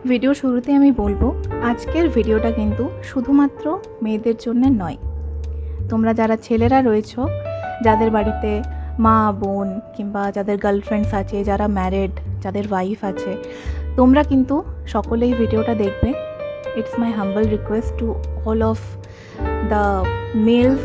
Video শুরুতে আমি বলবো, আজকের ভিডিওটা কিন্তু শুধুমাত্র মেয়েদের জন্য নয়। তোমরা যারা ছেলেরা রয়েছো, যাদের বাড়িতে মা বোন কিংবা যাদের গার্লফ্রেন্ডস আছে, যারা ম্যারিড, যাদের ওয়াইফ আছে, তোমরা কিন্তু সকলেই ভিডিওটা দেখবে। It's my humble request to all of the males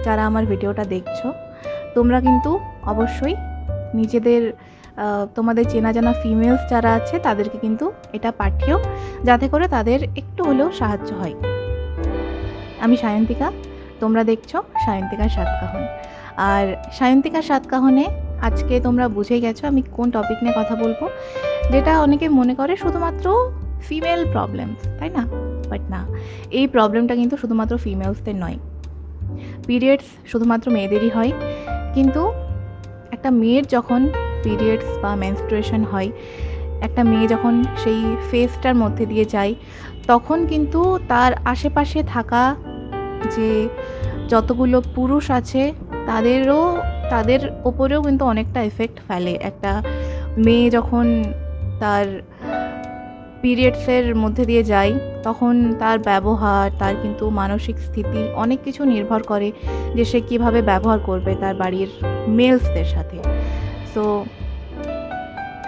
যারা আমার ভিডিওটা দেখছো। তোমরা কিন্তু অবশ্যই নিজেদের তোমাদের চেনা জানা ফিমেলস যারা আছে তাদেরকে কিন্তু এটা পাঠিও, যাতে করে তাদের একটু হলেও সাহায্য হয়। আমি সায়ন্তিকা, তোমরা দেখছো সায়ন্তিকার সাতকাহন। আর সায়ন্তিকার সাতকাহনে আজকে তোমরা বুঝে গেছো আমি কোন টপিক নিয়ে কথা বলবো, যেটা অনেকে মনে করে শুধুমাত্র ফিমেল প্রবলেমস, তাই না? বাট না, এই প্রবলেমটা কিন্তু শুধুমাত্র ফিমেলসদের নয়। পিরিয়ডস শুধুমাত্র মেয়েদেরই হয়, কিন্তু একটা মেয়ের যখন পিরিয়ডস বা মেনস্ট্রুয়েশন হয়, একটা মেয়ে যখন সেই ফেজটার মধ্যে দিয়ে যায়, তখন কিন্তু তার আশেপাশে থাকা যে যতগুলো পুরুষ আছে তাদের ওপরেও কিন্তু অনেকটা এফেক্ট ফেলে। একটা মেয়ে যখন তার পিরিয়ডসের মধ্যে দিয়ে যায়, তখন তার ব্যবহার, তার কিন্তু মানসিক স্থিতি অনেক কিছু নির্ভর করে যে সে কীভাবে ব্যবহার করবে তার বাড়ির মেলসদের সাথে। সো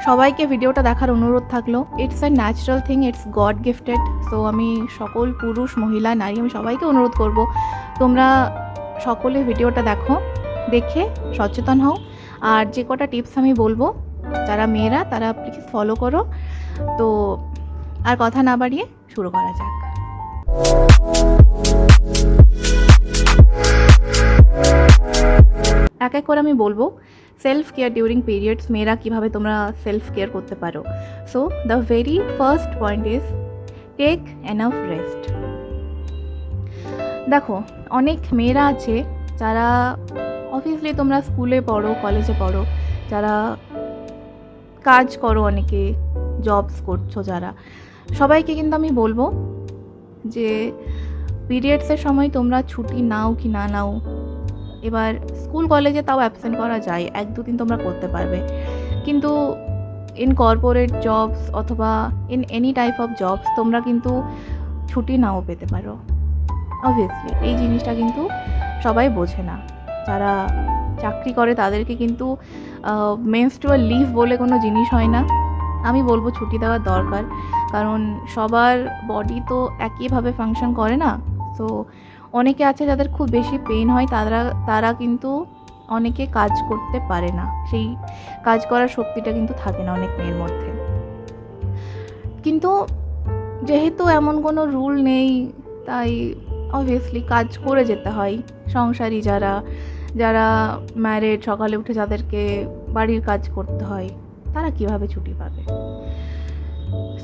সবাইকে ভিডিওটা দেখার অনুরোধ থাকলো। It's a natural thing, it's god gifted. So আমি সকল পুরুষ, মহিলা, নারী, আমি সবাইকে অনুরোধ করব, তোমরা সকলে ভিডিওটা দেখে সচেতন হও। আর যে কটা টিপস আমি বলবো, যারা মেয়েরা তারা প্লিজ ফলো করো। তো আর কথা না বাড়িয়ে শুরু করা যাক। এক এক করে আমি বলবো সেলফ কেয়ার ডিউরিং পিরিয়ডস, মেয়েরা কীভাবে তোমরা সেলফ কেয়ার করতে পারো। So the very first point is take enough rest. দেখো, অনেক মেয়েরা আছে যারা অবভিয়াসলি তোমরা স্কুলে পড়ো, কলেজে পড়ো, যারা কাজ করো, অনেকে জবস করছো, যারা সবাইকে কিন্তু আমি বলবো যে পিরিয়ডসের সময় তোমরা ছুটি নাও কি না নাও, এবার স্কুল কলেজে তাও অ্যাবসেন্ট করা যায়, 1-2 দিন তোমরা করতে পারবে, কিন্তু ইন কর্পোরেট জবস অথবা in any type of jobs তোমরা কিন্তু ছুটি নাও পেতে পারো। অবভিয়াসলি এই জিনিসটা কিন্তু সবাই বোঝে না। যারা চাকরি করে তাদেরকে কিন্তু মেনস্ট্রুয়াল লিভ বলে কোনো জিনিস হয় না। আমি বলবো ছুটি দেওয়ার দরকার, কারণ সবার বডি তো একইভাবে ফাংশন করে না। তো অনেকে আছে যাদের খুব বেশি পেইন হয়, তারা কিন্তু অনেকে কাজ করতে পারে না, সেই কাজ করার শক্তিটা কিন্তু থাকে না অনেক মেয়ের মধ্যে। কিন্তু যেহেতু এমন কোনো রুল নেই, তাই অবভিয়াসলি কাজ করে যেতে হয়। সংসারী যারা ম্যারিড, সকালে উঠে যাদেরকে বাড়ির কাজ করতে হয়, তারা কিভাবে ছুটি পাবে?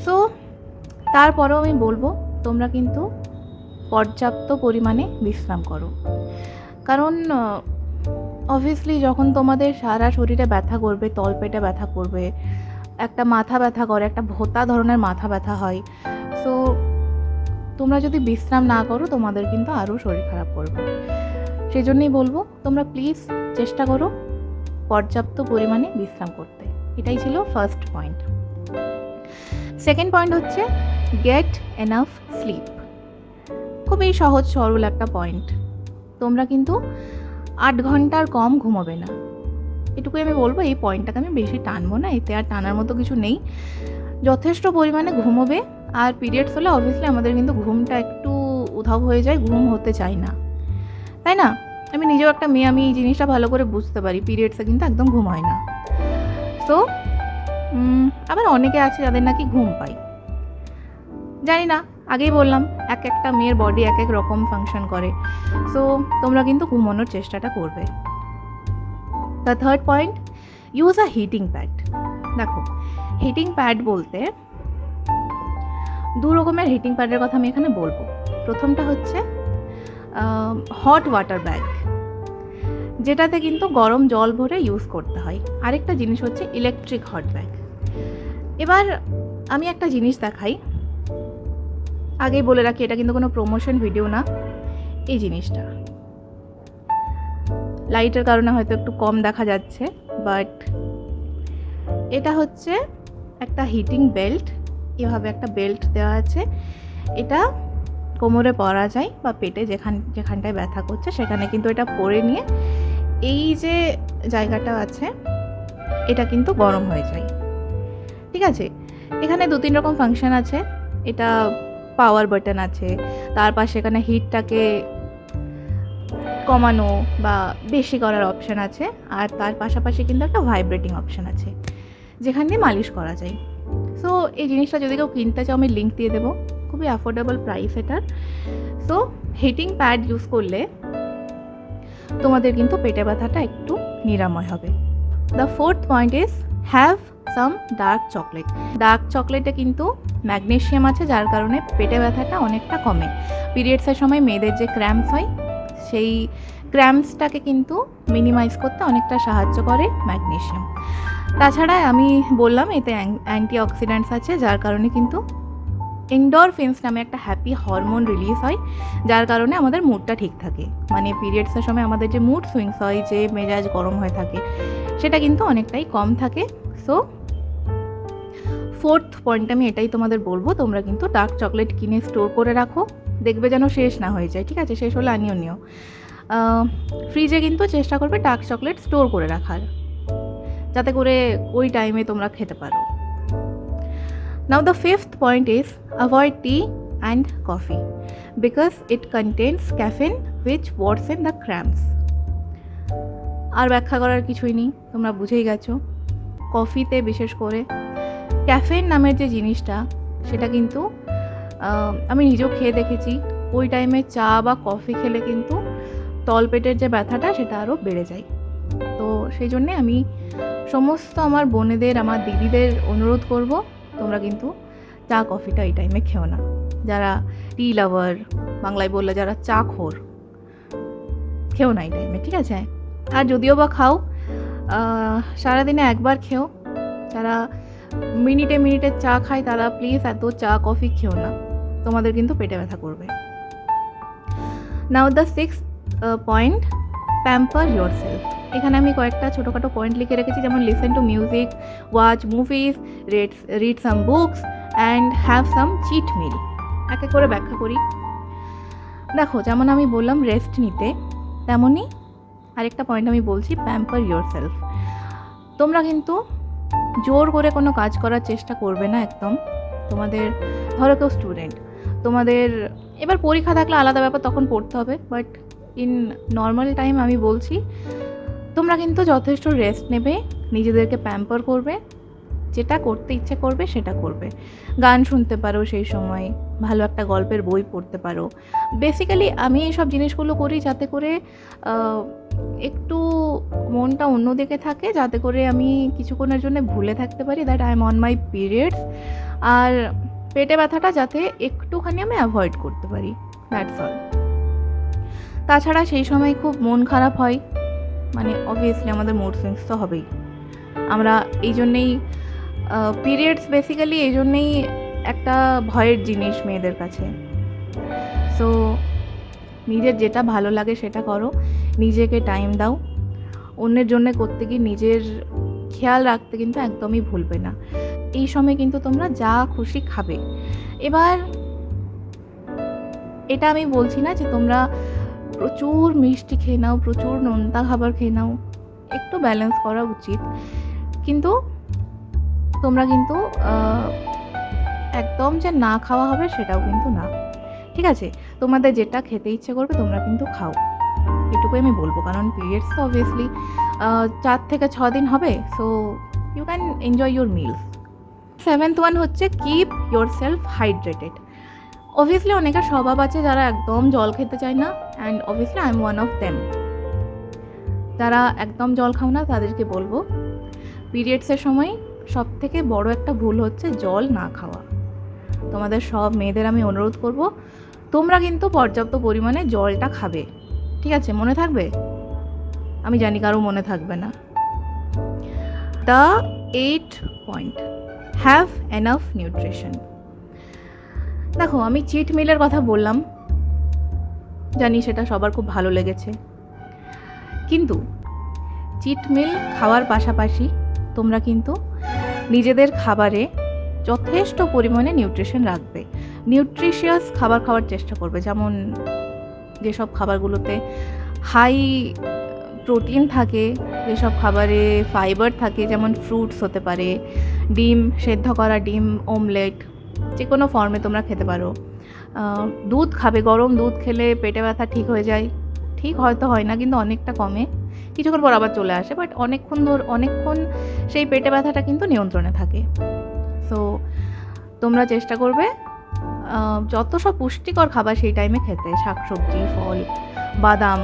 সো তারপরেও আমি বলবো তোমরা কিন্তু পর্যাপ্ত পরিমাণে বিশ্রাম করো, কারণ অবভিয়াসলি যখন তোমাদের সারা শরীরে ব্যথা করবে, তলপেটে ব্যথা করবে, একটা মাথা ব্যথা করে, একটা ভোঁতা ধরনের মাথা ব্যথা হয়, সো তোমরা যদি বিশ্রাম না করো তোমাদের কিন্তু আরও শরীর খারাপ করবে। সেই জন্যই বলবো তোমরা প্লিজ চেষ্টা করো পর্যাপ্ত পরিমাণে বিশ্রাম করতে। এটাই ছিল ফার্স্ট পয়েন্ট। সেকেন্ড পয়েন্ট হচ্ছে গেট এনাফ স্লিপ। খুবই সহজ সরল একটা পয়েন্ট। তোমরা কিন্তু 8 ঘন্টার কম ঘুমোবে না, এটুকুই আমি বলবো। এই পয়েন্টটাকে আমি বেশি টানবো না, এতে আর টানার মতো কিছু নেই। যথেষ্ট পরিমাণে ঘুমোবে। আর পিরিয়ডস হলে অবভিয়াসলি আমাদের কিন্তু ঘুমটা একটু উধাও হয়ে যায়, ঘুম হতে চায় না, তাই না? আমি নিজেও একটা মেয়ে, আমি এই জিনিসটা ভালো করে বুঝতে পারি, পিরিয়ডসে কিন্তু একদম ঘুম হয় না। সো আবার অনেকে আছে যাদের নাকি ঘুম পায়, জানি না, আগেই বললাম এক একটা মেয়ের বডি এক এক রকম ফাংশন করে। সো তোমরা কিন্তু ঘুমানোর চেষ্টাটা করবে। The third point, use a heating pad. দেখো, হিটিং প্যাড বলতে 2 রকমের হিটিং প্যাডের কথা আমি এখানে বলবো। প্রথমটা হচ্ছে হট ওয়াটার ব্যাগ, যেটাতে কিন্তু গরম জল ভরে ইউজ করতে হয়। আরেকটা জিনিস হচ্ছে ইলেকট্রিক হট ব্যাগ। এবার আমি একটা জিনিস দেখাই, আগেই বলে রাখি এটা কিন্তু কোনো প্রমোশন ভিডিও না। এই জিনিসটা লাইটের কারণে হয়তো একটু কম দেখা যাচ্ছে, বাট এটা হচ্ছে একটা হিটিং বেল্ট। এভাবে একটা বেল্ট দেওয়া আছে, এটা কোমরে পরা যায় বা পেটে যেখানটায় ব্যথা করছে সেখানে কিন্তু এটা পরে নিয়ে এই যে জায়গাটা আছে এটা কিন্তু গরম হয়ে যায়। ঠিক আছে, এখানে 2-3 রকম ফাংশন আছে। এটা পাওয়ার বাটন আছে, তার পাশে এখানে হিটটাকে কমানো বা বেশি করার অপশান আছে, আর তার পাশাপাশি কিন্তু একটা ভাইব্রেটিং অপশান আছে যেখান দিয়ে মালিশ করা যায়। সো এই জিনিসটা যদি কেউ কিনতে চাও আমি লিঙ্ক দিয়ে দেবো, খুবই অ্যাফোর্ডেবল প্রাইস এটার। সো হিটিং প্যাড ইউজ করলে তোমাদের কিন্তু পেটে ব্যথাটা একটু নিরাময় হবে। The fourth point is have some dark chocolate. Dark চকলেটে কিন্তু ম্যাগনেশিয়াম আছে, যার কারণে পেটে ব্যথাটা অনেকটা কমে। পিরিয়ডসের সময় মেয়েদের যে ক্র্যাম্পস হয় সেই ক্র্যাম্পসটাকে কিন্তু মিনিমাইজ করতে অনেকটা সাহায্য করে ম্যাগনেশিয়াম। তাছাড়া আমি বললাম এতে অ্যান্টিঅক্সিডেন্টস আছে, যার কারণে কিন্তু এন্ডরফিনস নামে একটা হ্যাপি হরমোন রিলিজ হয়, যার কারণে আমাদের মুডটা ঠিক থাকে। মানে পিরিয়ডসের সময় আমাদের যে মুড সুইংস হয়, যে মেজাজ গরম হয়ে থাকে, সেটা কিন্তু অনেকটাই কম থাকে। সো ফোর্থ পয়েন্ট আমি এটাই তোমাদের বলবো, তোমরা কিন্তু ডার্ক চকলেট কিনে স্টোর করে রাখো, দেখবে যেন শেষ না হয়ে যায়। ঠিক আছে, শেষ হলে আনিও নিও। ফ্রিজে কিন্তু চেষ্টা করবে ডার্ক চকলেট স্টোর করে রাখার, যাতে করে ওই টাইমে তোমরা খেতে পারো। Now the fifth point is avoid tea and coffee because it contains caffeine which worsen the cramps. আর ব্যাখ্যা করার কিছুই নেই, তোমরা বুঝেই গেছো। কফিতে বিশেষ করে ক্যাফেন নামের যে জিনিসটা, সেটা কিন্তু আমি নিজেও খেয়ে দেখেছি। ওই টাইমে চা বা কফি খেলে কিন্তু তলপেটের যে ব্যথাটা সেটা আরও বেড়ে যায়। তো সেই জন্যে আমি সমস্ত আমার বোনেদের, আমার দিদিদের অনুরোধ করব, তোমরা কিন্তু চা কফিটা এই টাইমে খেও না। যারা টি লাভার, বাংলায় বললে যারা চা খোর, খেও না এই টাইমে। ঠিক আছে, আর যদিও বা খাও সারাদিনে একবার খেও। যারা মিনিটে মিনিটে চা খায় তারা প্লিজ এত চা কফি খেও না, তোমাদের কিন্তু পেটে ব্যথা করবে। Now the sixth point, pamper yourself. এখানে আমি কয়েকটা ছোটোখাটো পয়েন্ট লিখে রেখেছি, যেমন listen to music, watch movies, read some books and have some cheat meal. একে করে ব্যাখ্যা করি। দেখো, যেমন আমি বললাম রেস্ট নিতে, তেমনই আরেকটা পয়েন্ট আমি বলছি, প্যাম্পার ইয়োরসেলফ। তোমরা কিন্তু জোর করে কোনো কাজ করার চেষ্টা করবে না একদম। তোমাদের ধরো কেউ স্টুডেন্ট, তোমাদের এবার পরীক্ষা থাকলে আলাদা ব্যাপার, তখন পড়তে হবে, বাট ইন নর্মাল টাইম আমি বলছি তোমরা কিন্তু যথেষ্ট রেস্ট নেবে, নিজেদেরকে প্যাম্পার করবে, যেটা করতে ইচ্ছে করবে সেটা করবে। গান শুনতে পারো সেই সময়, ভালো একটা গল্পের বই পড়তে পারো। বেসিক্যালি আমি এইসব জিনিসগুলো করি যাতে করে একটু মনটা অন্যদিকে থাকে, যাতে করে আমি কিছুক্ষণের জন্য ভুলে থাকতে পারি that I am on my periods, আর পেটে ব্যথাটা যাতে একটুখানি আমি অ্যাভয়েড করতে পারি, দ্যাটস অল। তাছাড়া সেই সময় খুব মন খারাপ হয়, মানে অবভিয়াসলি আমাদের মুড সুইংস তো হবেই। আমরা এই জন্যেই পিরিয়ডস বেসিক্যালি এই জন্যেই একটা ভয়ের জিনিস মেয়েদের কাছে। সো নিজের যেটা ভালো লাগে সেটা করো, নিজেকে টাইম দাও। অন্যের জন্য করতে গিয়ে নিজের খেয়াল রাখতে কিন্তু একদমই ভুলবে না। এই সময় কিন্তু তোমরা যা খুশি খাবে। এবার এটা আমি বলছি না যে তোমরা প্রচুর মিষ্টি খেয়ে নাও, প্রচুর নোনতা খাবার খেয়ে নাও, একটু ব্যালেন্স করা উচিত। কিন্তু তোমরা কিন্তু একদম যে না খাওয়া হবে সেটাও কিন্তু না। ঠিক আছে, তোমাদের যেটা খেতে ইচ্ছে করবে তোমরা কিন্তু খাও, এটুকুই আমি বলবো। কারণ পিরিয়ডস তো অবভিয়াসলি 4 থেকে 6 দিন হবে, so you can enjoy your meals. 7th one হচ্ছে keep yourself hydrated. Obviously অনেকের স্বভাব আছে যারা একদম জল খেতে চায় না, and obviously I am one of them. যারা একদম জল খাও না তাদেরকে বলবো, পিরিয়ডসের সময় সব থেকে বড় একটা ভুল হচ্ছে জল না খাওয়া। তোমাদের সব মেয়েদের আমি অনুরোধ করব, তোমরা কিন্তু পর্যাপ্ত পরিমাণে জলটা খাবে। ঠিক আছে, মনে থাকবে? আমি জানি কারো মনে থাকবে না। The 8th point, have enough nutrition. দেখো, আমি চিট মিলের কথা বললাম, জানি সেটা সবার খুব ভালো লেগেছে, কিন্তু চিট মিল খাওয়ার পাশাপাশি তোমরা কিন্তু নিজেদের খাবারে যথেষ্ট পরিমাণে নিউট্রিশন রাখবে। নিউট্রিশিয়াস খাবার খাওয়ার চেষ্টা করবে, যেমন যেসব খাবারগুলোতে হাই প্রোটিন থাকে, যেসব খাবারে ফাইবার থাকে, যেমন ফ্রুটস হতে পারে, ডিম, সেদ্ধ করা ডিম, অমলেট, যে কোনো ফর্মে তোমরা খেতে পারো। দুধ খাবে, গরম দুধ খেলে পেটে ব্যথা ঠিক হয়ে যায়। ঠিক হয়তো হয় না, কিন্তু অনেকটা কমে, কিছুক্ষণ পর আবার চলে আসে, বাট অনেকক্ষণ সেই পেটে ব্যথাটা কিন্তু নিয়ন্ত্রণে থাকে। সো তোমরা চেষ্টা করবে যত সব পুষ্টিকর খাবার সেই টাইমে খেতে, শাকসবজি, ফল, বাদাম,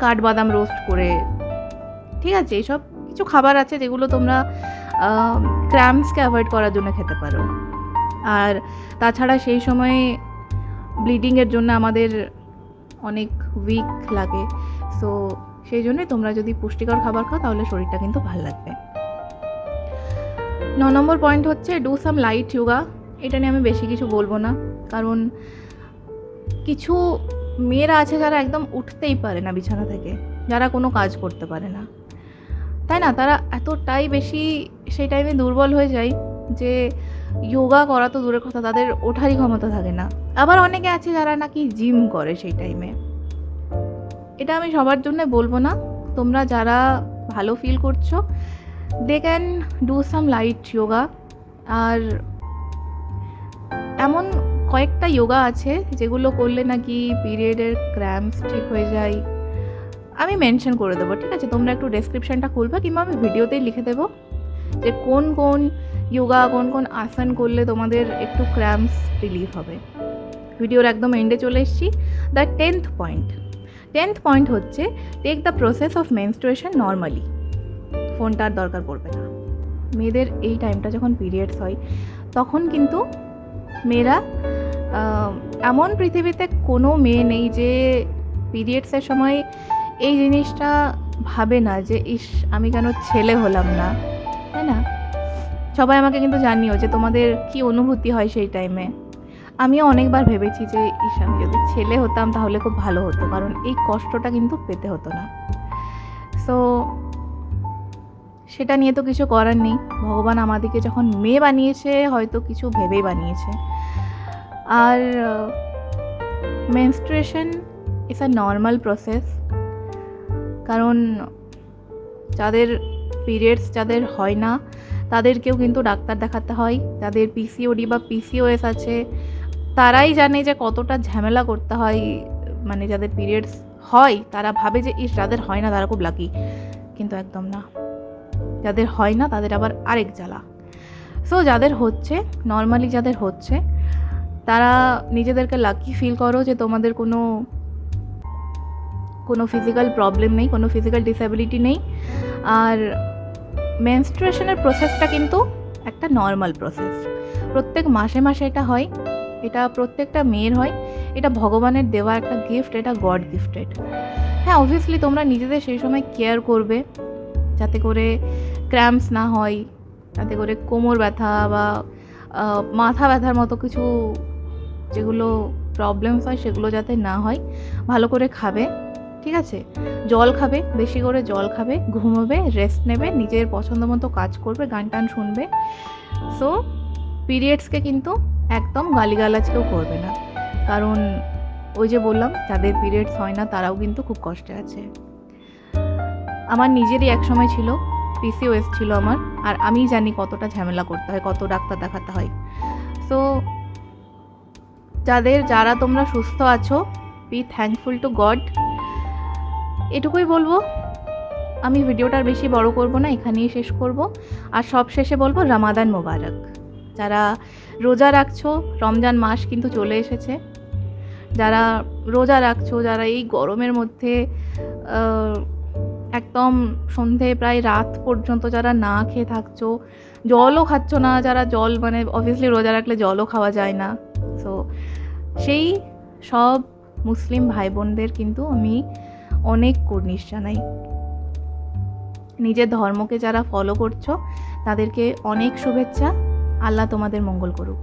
কাঠবাদাম রোস্ট করে, ঠিক আছে? এইসব কিছু খাবার আছে যেগুলো তোমরা ক্র্যাম্পসকে অ্যাভয়েড করার জন্য খেতে পারো। আর তাছাড়া সেই সময় ব্লিডিংয়ের জন্য আমাদের অনেক উইক লাগে, সো সেই জন্যই তোমরা যদি পুষ্টিকর খাবার খাও তাহলে শরীরটা কিন্তু ভালো লাগবে। 9 নম্বর পয়েন্ট হচ্ছে ডু সাম লাইট যোগা। এটা নিয়ে আমি বেশি কিছু বলবো না, কারণ কিছু মেয়েরা আছে যারা একদম উঠতেই পারে না বিছানা থেকে, যারা কোনো কাজ করতে পারে না, তাই না? তারা এতটাই বেশি সেই টাইমে দুর্বল হয়ে যায় যে যোগা করা তো দূরের কথা, তাদের ওঠারই ক্ষমতা থাকে না। আবার অনেকে আছে যারা নাকি জিম করে সেই টাইমে। এটা আমি সবার জন্য বলবো না, তোমরা যারা ভালো ফিল করছো they can do some light yoga. আর এমন কয়েকটা যোগা আছে যেগুলো করলে নাকি পিরিয়ডের ক্র্যাম্পস ঠিক হয়ে যায়। আমি মেনশন করে দেবো, ঠিক আছে? তোমরা একটু ডেসক্রিপশানটা খুলবে, কিংবা আমি ভিডিওতেই লিখে দেবো যে কোন কোন যোগা, কোন কোন আসন করলে তোমাদের একটু ক্র্যাম্পস রিলিফ হবে। ভিডিওর একদম এন্ডে চলে এসেছি। দ্য 10th পয়েন্ট হচ্ছে take the process of menstruation normally. ফোনটার দরকার পড়বে না। মেয়েদের এই টাইমটা যখন পিরিয়ডস হয় তখন কিন্তু মেয়েরা, এমন পৃথিবীতে কোনো মেয়ে নেই যে পিরিয়ডসের সময় এই জিনিসটা ভাবে না যে ইস আমি কেন ছেলে হলাম না, তাই না? সবাই আমাকে কিন্তু জানিও যে তোমাদের কি অনুভূতি হয় সেই টাইমে। আমিও অনেকবার ভেবেছি যে ইস আমি যদি ছেলে হতাম তাহলে খুব ভালো হতো, কারণ এই কষ্টটা কিন্তু পেতে হতো না। সো সেটা নিয়ে তো কিছু করার নেই, ভগবান আমাদেরকে যখন মেয়ে বানিয়েছে হয়তো কিছু ভেবেই বানিয়েছে। আর menstruation is a normal process, কারণ যাদের পিরিয়ডস যাদের হয় না তাদেরকেও কিন্তু ডাক্তার দেখাতে হয়। যাদের পিসিওডি বা পিসিওএস আছে তারাই জানে যে কতটা ঝামেলা করতে হয়। মানে যাদের পিরিয়ডস হয় তারা ভাবে যে ইস যাদের হয় না তারা খুব লাকি, কিন্তু একদম না। যাদের হয় না তাদের আবার আরেক জ্বালা। সো যাদের হচ্ছে, নর্মালি যাদের হচ্ছে, তারা নিজেদেরকে লাকি ফিল করো যে তোমাদের কোনো ফিজিক্যাল প্রবলেম নেই, কোনো ফিজিক্যাল ডিসএবিলিটি নেই। আর মেনস্ট্রুয়েশনের প্রসেসটা কিন্তু একটা নর্মাল প্রসেস। প্রত্যেক মাসে মাসে এটা হয়, এটা প্রত্যেকটা মেয়ের হয়। এটা ভগবানের দেওয়া একটা গিফট, এটা গড গিফটেড। হ্যাঁ, অবভিয়াসলি তোমরা নিজেদের সেই সময় কেয়ার করবে যাতে করে ক্র্যাম্পস না হয়, যাতে করে কোমর ব্যথা বা মাথা ব্যথার মতো কিছু যেগুলো প্রবলেমস হয় সেগুলো যাতে না হয়। ভালো করে খাবে, ঠিক আছে? জল খাবে, বেশি করে জল খাবে, ঘুমোবে, রেস্ট নেবে, নিজের পছন্দ মতো কাজ করবে, গান টান শুনবে। সো পিরিয়ডসকে কিন্তু একদম গালিগালাজ কেউ করবে না, কারণ ওই যে বললাম যাদের পিরিয়ডস হয় না তারাও কিন্তু খুব কষ্টে আছে। আমার নিজেরই এক সময় ছিল, পিসিওএস ছিল আমার, আর আমি জানি কতটা ঝামেলা করতে হয়, কত ডাক্তার দেখাতে হয়। সো যারা তোমরা সুস্থ আছো, বি থ্যাঙ্কফুল টু গড, এটুকুই বলবো। আমি ভিডিওটার বেশি বড় করব না, এখানেই শেষ করব। আর সব শেষে বলবো রমাদান মোবারক। যারা রোজা রাখছো, রমজান মাস কিন্তু চলে এসেছে। যারা রোজা রাখছো, যারা এই গরমের মধ্যে একদম সন্ধে প্রায় রাত পর্যন্ত যারা না খেয়ে থাকছো, জলও খাচ্ছ না, যারা জল মানে অবভিয়াসলি রোজা রাখলে জলও খাওয়া যায় না, সো সেই সব মুসলিম ভাই বোনদের কিন্তু আমি অনেক কুর্নিশ জানাই। নিজের ধর্মকে যারা ফলো করছো তাদেরকে অনেক শুভেচ্ছা। আল্লাহ তোমাদের মঙ্গল করুক।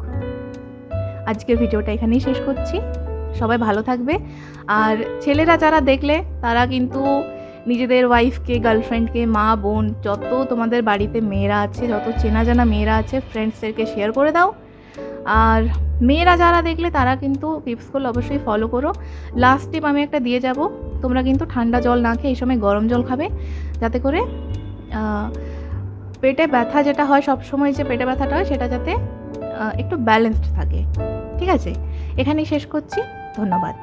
আজকের ভিডিওটা এখানেই শেষ করছি। সবাই ভালো থাকবে। আর ছেলেরা যারা দেখলে তারা কিন্তু নিজেদের ওয়াইফকে, গার্লফ্রেন্ডকে, মা, বোন, যত তোমাদের বাড়িতে মেয়েরা আছে, যত চেনা জানা মেয়েরা আছে, ফ্রেন্ডসদেরকে শেয়ার করে দাও। আর মেয়েরা যারা দেখলে তারা কিন্তু টিপসগুলো অবশ্যই ফলো করো। লাস্ট টিপ আমি একটা দিয়ে যাব, তোমরা কিন্তু ঠান্ডা জল না খেয়ে এই সময় গরম জল খাবে, যাতে করে পেটে ব্যথা যেটা হয় সবসময়, যে পেটে ব্যথাটা হয় সেটা যাতে একটু ব্যালেন্সড থাকে। ঠিক আছে, এখানেই শেষ করছি। ধন্যবাদ।